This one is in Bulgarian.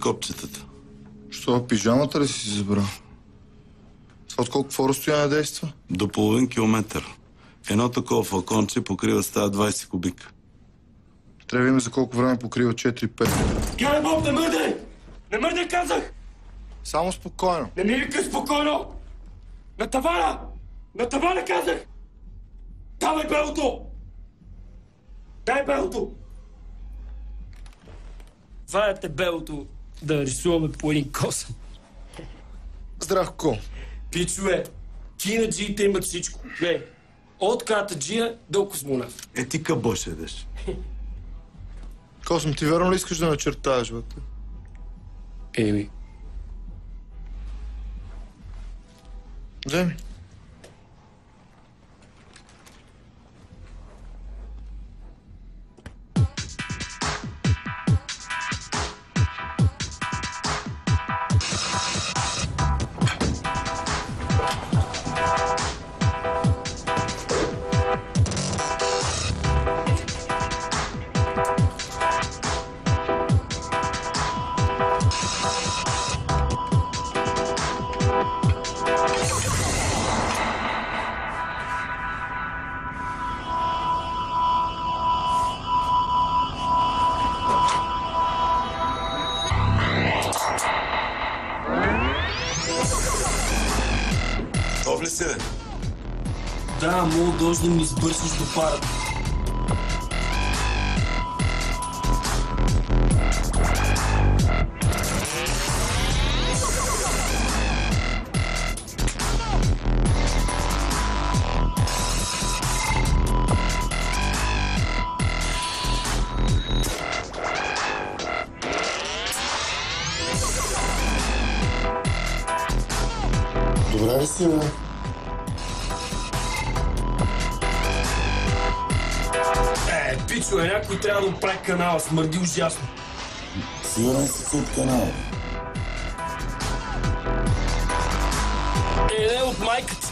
копчетата. Що, пижамата ли си забрал? Това от колко какво разстояние действа? До половин километър. Едно такова флаконче покрива става 20 кубика. Трябва да има за колко време покрива 4-5. Гене Боб, не мърдай! Не мърдай, казах! Само спокойно. Не ми викай спокойно! На тавана! На тавана, казах! Давай белото! Дай белото! Вадете белото да рисуваме по един косъм. Здравко. Пичове, кинаджиите имат всичко. Глей, от катаджия до космонавт. Ти къбош едеш. Косъм, ти верно ли искаш да начертаеш, бе? Еми. Вземи. Готов ли си, бе? Да, мога дължи да ми избърсиш до парата. Добре ли си, бе? Пичове, някой трябва да оправи канала, смърди ужасно. Сигурен си от канала. Не от майката.